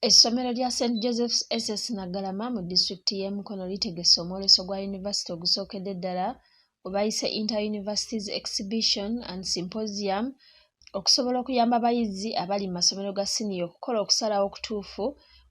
Essomero lya St. Joseph's SS Naggalama mu disitulikiti y'e Mukono litegese omwoleso gwa yunivasite ogusookedde ddala gwe bayise Inter-Universities Exhibition and Symposium okusobola okuyamba abayizi abali mu masomero ga siniya okukola okusalawo okutuufu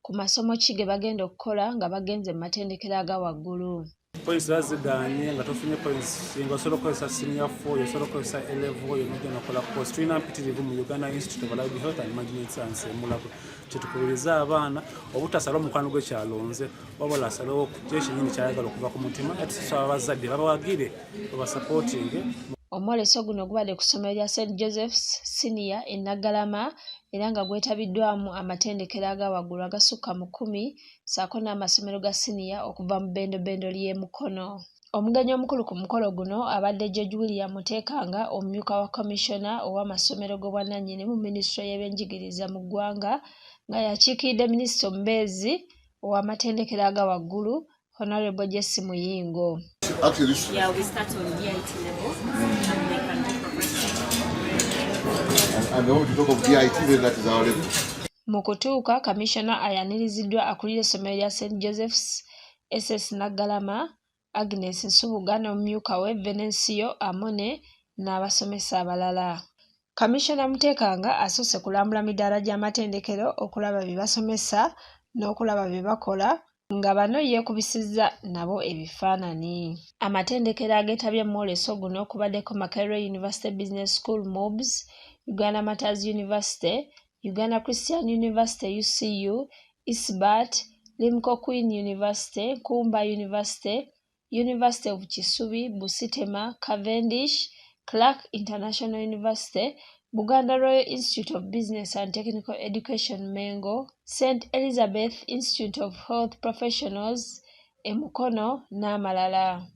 ku masomo ki ge bagenda okukola nga bagenze mu matendekero aga waggulu. Points baziganye nga tofunye points nga osobola okukozesa senior 4 osobola okukozesa A-level y'omugenda okola course tulina mpitirivu mu Uganda Institute of Allied Health and Management Science emulago kyetukubiriza abaana obutasala omukwano gwekyalonze wabula asalawo kyekinyini kyayagala okuva ku mutima ate tusaba abazadde babawagire babasupportinge. Omwoleso guno gubadde ku ssomero lya St. Joseph's Senior e Naggalama era nga gwetabiddwamu amatendekero aga waggulu agasukka mu 10 ssaako n'amasomero ga siniya okuva mu bbendobendo ly'e Mukono. Omugenyi omukulu ku mukolo guno abadde George William Muteekanga omumyuka wa komishona ow'amasomero g'obwannannyini mu minisitule y'ebyenjigiriza mu ggwanga nga yakiikiridde minisita omubeezi ow'amatendekero aga waggulu Honorable Jesse Muyingo. Yeah, we start on DIT level and they can do progressive. And when we talk of DIT, then that is our level. Mu kutuuka kamishona ayaniriziddwa akulira essomero lya St. Joseph's SS Naggalama Agnes Nsubuga n'omumyuka we Venancio Amone n'abasomesa abalala. Kamishona Muteekanga asoose kulambula midaala gy'amatendekero okulaba bye basomesa n'okulaba bye bakola nga bano yeekubisizza nabo ebifaananyi. Amatendekero ageetabye mu mwoleso guno kubaddeko Makerere University Business School MUBS, Uganda Martyrs University, Uganda Christian University UCU, ISBAT, Limco Queen University, Kumba University, University of Kisubi, Busitema, Cavendish, Clark International University, Buganda Royal Institute of Business and Technical Education Mengo, St. Elizabeth Institute of Health Professionals, Emukono n'amalala.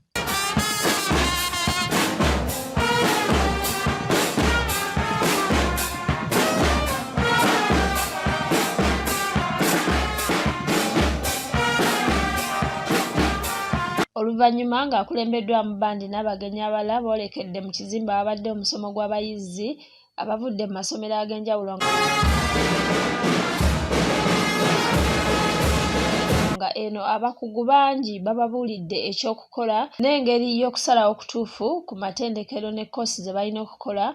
Oluvannyuma ng'akulembeddwamu bbandi n'abagenyi abalala boolekedde mu kizimbe abadde omusomo gw'abayizi abavudde mu masomero ag'enjawulo nga eno abakugu bangi bababuulidde ekyokukola n'engeri y'okusalawo okutuufu ku matendekero ne koosi ze balina okukola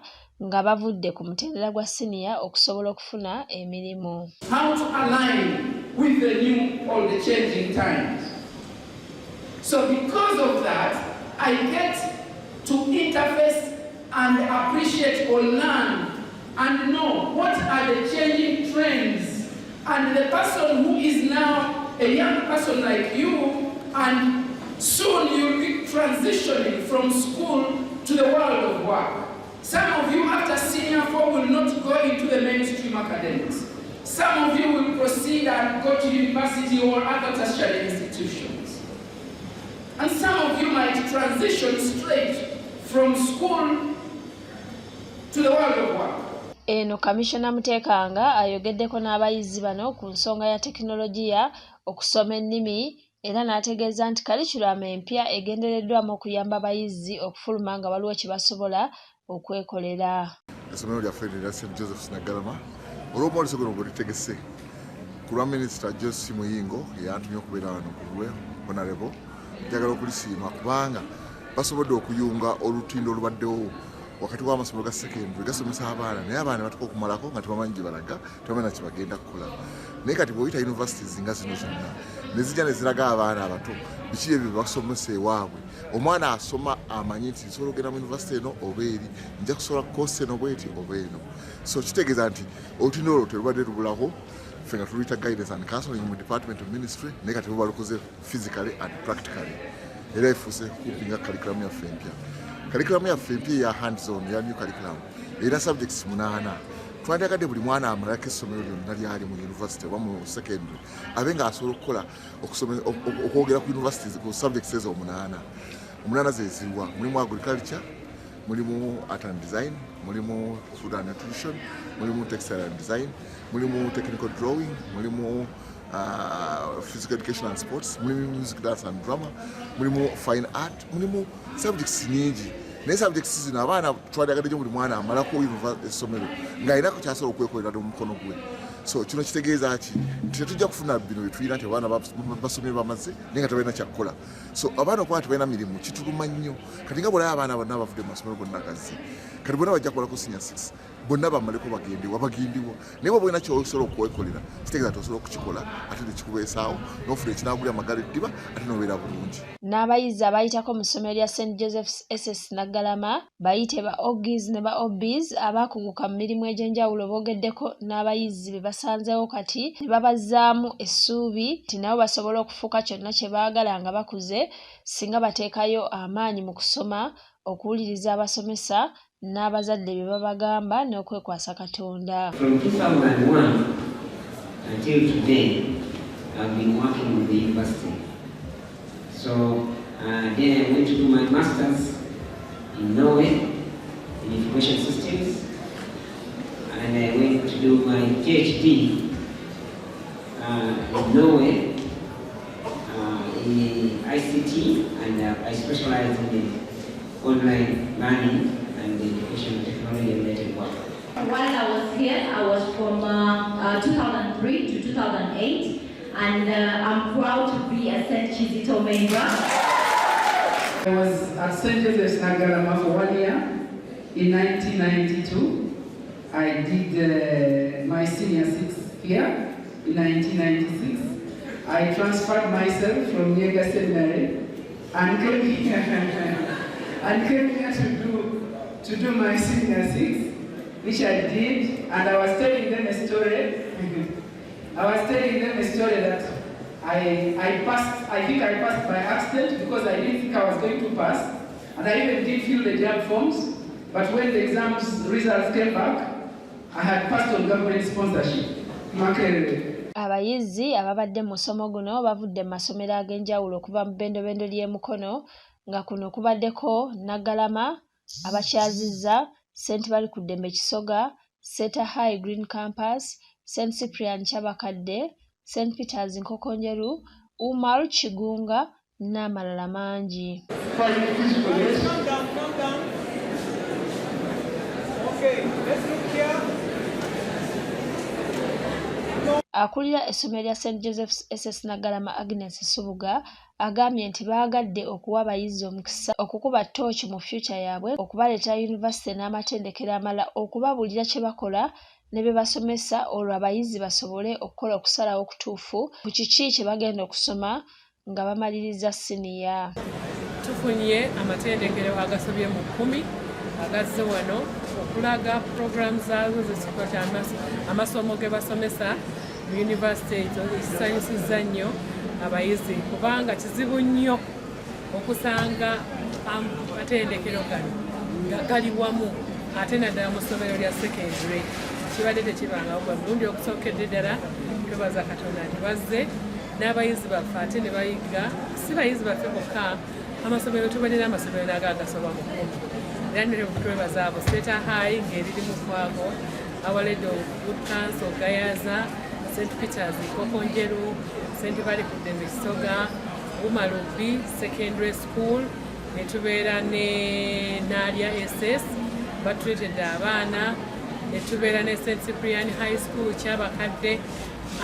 nga bavudde ku mutendera gwa siniya okusobola okufuna emirimu. How to align with the new or the changing times. So because of that, I get to interface and appreciate or learn and know what are the changing trends. And the person who is now a young person like you, and soon you'll be transitioning from school to the world of work. Some of you after senior 4 will not go into the mainstream academics. Some of you will proceed and go to university or other tertiary institutions. And some of you might transition straight from school to the world of work. Eno Kamishona Muteekanga ayogeddeko n'abayizi bano ku nsonga ya tekinologiya okusoma ennimi era n'ategeeza nti curriculum empya egendereddwamu okuyamba abayizi okufuluma nga waliwo kye basobola okwekolera. Essomero lyaffe erya St. Joseph's Naggalama olw'omwoleso guno gwe tutegese ku lwa minisita Jesse Muyingo eyantumye okubeera wano ku lwe Honorable njagala okulisiima kubanga basobodde okuyunga olutindo olubaddewo wakati w'amasomero ga secondary gasomesa abaana naye abaana batuka okumalako nga tebamanyi gye balaga tebamanyi kye bagenda kukola naye kati bw'oyita universities nga zino zonna ne zijja ne ziraga abaana abato biki ebyo bye basomesa ewaabwe omwana asoma amanyi nti nsobola okugenda mu university eno oba eri nja kusobola koosi eno bweti oba eno so kitegeeza nti olutindo olwo terubadde lubulako ffe nga tuluyita guidance and counseling mu department of ministry naye kati buba lukoze physically and practically era efuuse kupinga curriculum yaffe empya. Curriculum yaffe empya ya hands on ya new curriculum era subjects 8 twandyagadde buli mwana amalako essomero lyonna lyali mu university oba mu secondary abe nga asobola okukola okwogera ku universities ku subjects ezo 8 ze ziriwa mulimu agriculture mulimu art and design mulimu food and nutrition mulimu textile and design mulimu technical drawing mulimu physical education and sports mulimu music dance and drama mulimu fine art mulimu subjects nyingi naye subjects zino abaana twandyagadde buli mwana amalako essomero ng'alina ku kyasobola okwekolera mu mukono gwe so kino kitegeeza ki tetujja kufuna bino byetuyina nti abaana basomye bamaze naye nga tebalina kyakukola so abaana okuba tebalina mirimu kituluma nnyo kati nga bwolaba abaana bonna bavudde mu masomero gonna gazi kati bonna bajja kukolako senior 6 bonna bamaleko bagendiwa naye bwe bwina kyosobola okwekolera kitegeeza nti osobola okukikola ate nekikubeesaawo n'ofuna ekinagulira amagala eddiba ate n'obeera bulungi. N'abayizi abayitako mu ssomero lya St. Joseph's SS Naggalama bayite ba OGs ne ba OBs abakuguka mu mirimu egy'enjawulo boogeddeko n'abayizi be basanzeewo kati ne babazzaamu essuubi nti nabo basobola okufuuka kyonna kye baagala nga bakuze singa bateekayo amaanyi mu kusoma okuwuliriza abasomesa n'abazadde bye babagamba n'okwekwasa Katonda. From 2001 until today, I've been working with the university. So then I went to do my master's in Norway in information systems, and I went to do my PhD in Norway in ICT, and I specialized in the online learning and the education technology related work. While I was here, I was from 2003 to 2008, and I'm proud to be a St. Kizito member. I was at St. Joseph's Naggalama for 1 year in 1992. I did my senior 6 here in 1996. I transferred myself from Yega Seminary and came here to do my senior 6, which I did, and I was telling them a story. That I passed. I think I passed by accident because I didn't think I was going to pass, and I even did fill the JAB forms. But when the exams results came back, I had passed on government sponsorship. Abayizi ababadde mu musomo guno bavudde mu masomero ag'enjawulo okuva mu bendobendo ly'emukono nga kuno kubaddeko Naggalama, abakyazizza, St. Balikuddembe Kisoga, Seta High Green Campus, St. Cyprian Kyabakadde, St. Peters Nkokonjeru, Umar Kigunga n'amalala mangi. Akulira essomero lya St. Joseph's SS Naggalama Agnes Subuga agambye nti baagadde okuwa abayizi omukisa okukuba ttooki mu future yaabwe okubaleetera yunivasite n'amatendekero amala okubabuulira kye bakola ne be basomesa olwo abayizi basobole okukola okusalawo okutuufu ku kiki kye bagenda okusoma nga bamaliriza siniya. Tufunye amatendekero agasobye mu 10 agazze wano okulaga program zaazo zesikola amasomo ge basomesa mu yunivasite ekisanyusizza nnyo abayizi kubanga kizibu nnyo okusanga amatendekero gano nga gali wamu ate naddala mu ssomero lya secondary kibadde tekibangawo gwa mulundi okusookedde ddala twebaza Katonda nti bazze n'abayizi baffe ate ne bayiga si bayizi baffe bokka amasomero tubalina amasomero naga agasoba mu 10 era ne twebaza abo Seta High ng'eriri mu Kwago, Awaledo Good Council Gayaza, St. Peters Nkokonjeru, St. Balikuddembe Kisoga, Umalubi Secondary School, ne tubeera ne Nalia SS batuleetedde abaana, ne tubeera ne St. Cyprian High School Kyabakadde.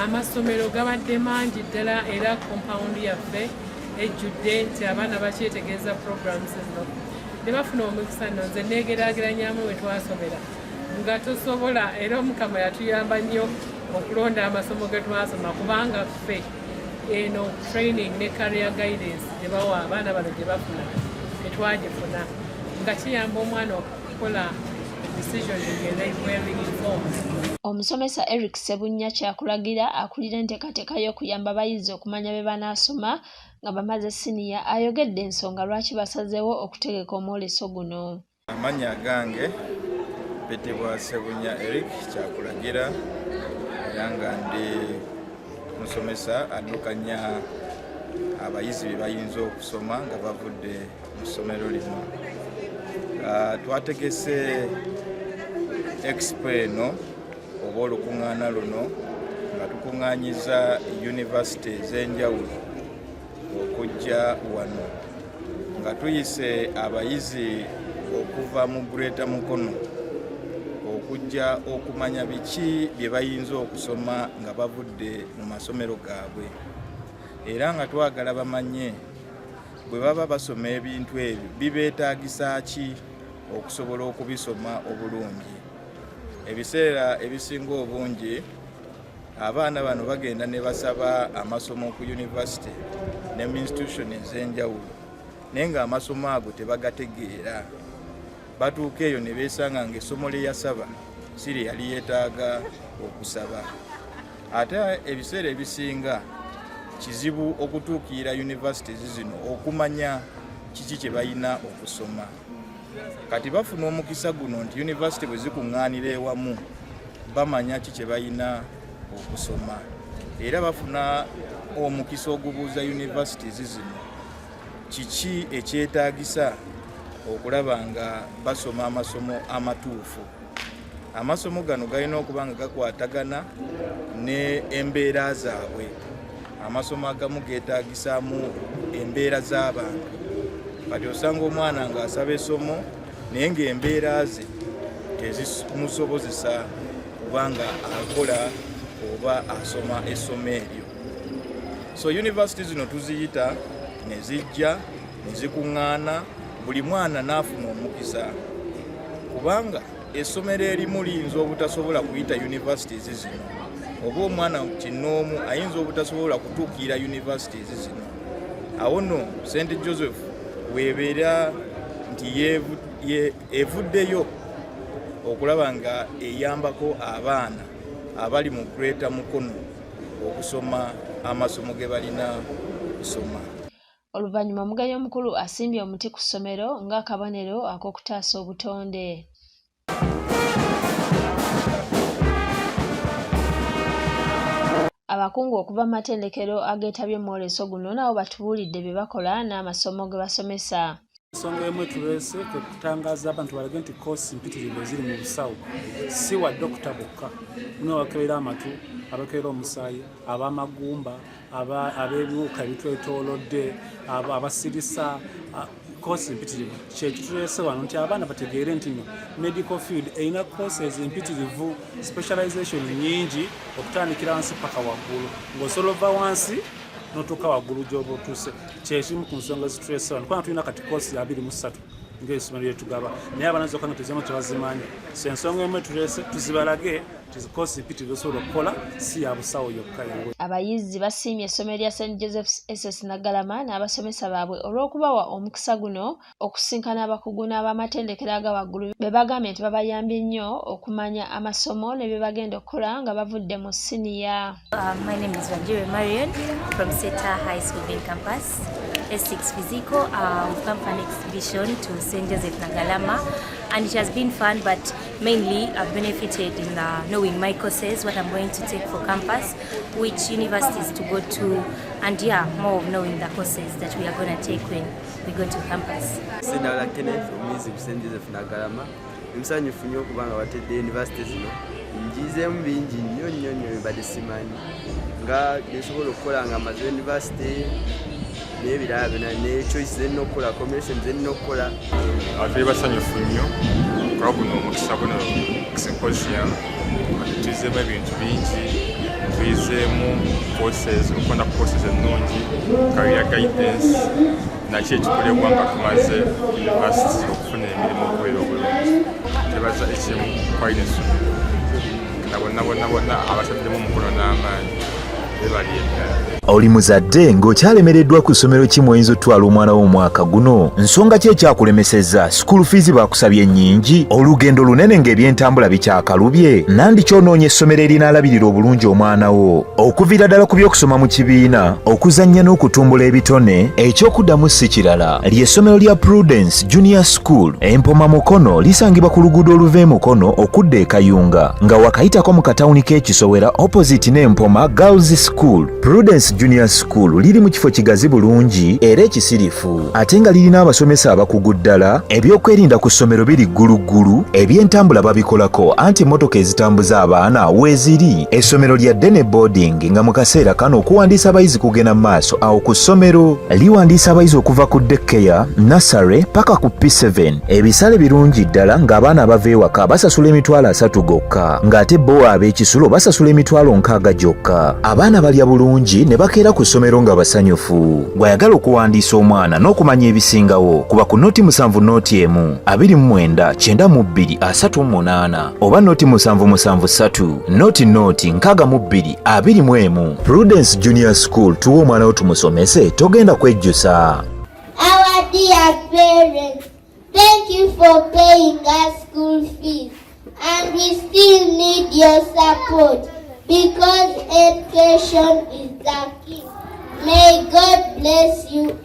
Amasomero gabadde mangi ddala era compound yaffe ejjudde nti abaana bakyetegeeza programs zino. Ne bafuna omukisa nno nze neegeraageranyamu we twasomera nga tosobola era Omukama yatuyamba nnyo okulonda amasomo ge twasoma kubanga ffe eno training ne career guidance gye bawa abaana bano gye bafuna tetwagifuna nga kiyamba omwana okukola decision well informed. Omusomesa Eric Sebunya kyakulagira akulira enteekateeka y'okuyamba abayizi okumanya be banaasoma nga bamaze siniya ayogedde ensonga lwaki basazeewo okutegeka omwoleso guno. Amannya gange Petebwa Sebunya Eric kyakulagira era nga ndi musomesa addukanya abayizi be bayinza okusoma nga bavudde mu ssomero lino. Twategese expo eno oba olukuŋŋaana luno nga tukuŋŋaanyiza yunivasite ez'enjawulo okujja wano nga tuyise abayizi okuva mu Greater Mukono okujja okumanya biki bye bayinza okusoma nga bavudde mu masomero gaabwe, era nga twagala bamanye bwe baba basoma ebintu ebyo bibeetaagisa ki okusobola okubisoma obulungi. Ebiseera ebisinga obungi abaana bano bagenda ne basaba amasomo ku university ne mu institution ez'enjawulo, naye nga amasomo ago tebagategeera. Batuuka eyo ne beesanga ng'essomo lye yasaba si lye yali yeetaaga okusaba. Ate ebiseera ebisinga kizibu okutuukirira universities zino okumanya kiki kye balina okusoma. Kati bafuna omukisa guno nti university bwe zikuŋŋaanira ewamu bamanya ki kye balina okusoma, era bafuna omukisa ogubuuza universities zino kiki ekyetaagisa okulaba nga basoma amasomo amatuufu. Amasomo gano galina okuba nga gakwatagana ne embeera zaabwe. Amasomo agamu geetaagisaamu embeera z'abantu. Kati osanga omwana ng'asaba essomo naye ng'embeera ze tezimusobozesa kubanga akola oba asoma essomo eryo. So university zino tuziyita ne zijja ne zikuŋŋaana, buli mwana n'afuna omukisa, kubanga essomero erimu liyinza obutasobola kuyita universities zino, oba omwana kinnoomu ayinza obutasobola kutuukirira universities zino. Awo nno St. Joseph weebeera nti evuddeyo okulaba nga eyambako abaana abali mu Greater Mukono okusoma amasomo ge balina kusoma. Oluvannyuma omugenyi omukulu asimbye omuti ku ssomero ng'akabonero ak'okutaasa obutonde. Abakungu okuva mu matendekero ageetabye mu mwoleso guno nabo batubuulidde bye bakola n'amasomo ge basomesa. Ensonga emu etuleese kwe kutangaaza abantu balage nti koosi mpitirivu eziri mu busawo si wa dokita bokka, muno abakebera amatu, abakebera omusaayi, ab'amagumba, ab'ebiwuka ebitwetoolodde, abasirisa. Koosi mpitirivu kyekituleese wano nti abaana bategeere nti medical field erina courses empitirivu, specialization nyingi okutandikira wansi paka waggulu, ng'osobola ova wansi n'otuuka waggulu gy'oba otuuse. Kyekimu ku nsonga zituleese wano kubanga tulina kati koosi ya 23 ng'essomero lye tugaba, naye abaana zokka nga teziremu tebazimanyi. So ensonga emu etuleese tuzibalage koosi mpitirivu osobola okukola si ya busawo yokka. Abayizi basiimye essomero lya St. Joseph's SS Naggalama n'abasomesa baabwe olw'okubawa omukisa guno okusinkana abakugu n'abamatendekero aga waggulu be bagambye nti babayambye nnyo okumanya amasomo ne bye bagenda okukola nga bavudde mu siniya. My name is Wajire Marion from Seta High School main campus. S6 Physical. We've come for an exhibition to St. Joseph Naggalama, and it has been fun, but mainly I've benefited in knowing my courses, what I'm going to take for campus, which universities to go to, and more of knowing the courses that we are going to take when we go to campus. Sidala Kenneth from St. Joseph Naggalama. Nsanyufu nnyo kubanga watedde university zino ngizeemu bingi nnyo badde simanyi nga nsobola okukola nga amaze university n'ebirala byonna ne choice zenina okukola combination zenina okukola. Tuli basanyufu nnyo kuba guno omukisa guno symposium tuyizeemu ebintu bingi, tuyizeemu courses, okukonda courses ennungi, career guidance, naki ekikolebwa nga tumaze university okufuna emirimu okubeera obulungi. Tebaza ekimu kwalina essomero na bonna abataddemu omukono n'amaanyi bebali eddala. Oli muzadde ng'okyalemereddwa ku ssomero ki mw'oyinza otwala omwana wo omwaka guno? Nsonga ki ekyakulemesezza? School fees bakusabye nnyingi? Olugendo lunene ng'ebyentambula bikyakalubye? Nandi ky'onoonya essomero erinaalabirira obulungi omwana wo? Okuviira ddala ku by'okusoma mu kibiina, okuzannya n'okutumbula ebitone, ekyokuddamu si kirala. Ly'essomero lya Prudence Junior School Empoma Mukono lisangibwa ku luguudo oluva e Mukono okudda e Kayunga, nga wakayitako mu katawuni k'e Kisowera opposite n'Empoma Girls School, Prudence Junior School liri mu kifo kigazi bulungi era ekisirifu ate nga lirina abasomesa abakugu ddala, ebyokwerinda ku ssomero biri gguluggulu, ebyentambula babikolako anti emmotoka ezitambuza abaana weeziri. Essomero lya ddene boarding nga mu kaseera kano okuwandiisa abayizi kugenda mu maaso awo ku ssomero. Liwandiisa abayizi okuva ku daycare, nursery paka ku P7. Ebisale birungi ddala ng'abaana abava ewaka basasula emitwalo 3 gokka ng'ate bo ab'ekisulo basasula emitwalo 6 gyokka. Abaana balya bulungi ne bakeera ku ssomero nga basanyufu. Bw'ayagala okuwandiisa omwana n'okumanya ebisingawo kuba ku noti 7 noti 1 29 92 38 oba noti 773 noti 62 21. Prudence Junior School tuwa omwana wo tumusomese togenda kwejjusa. Our dear parents, thank you for paying us school fees, and we still need your support because education is the key. May God bless you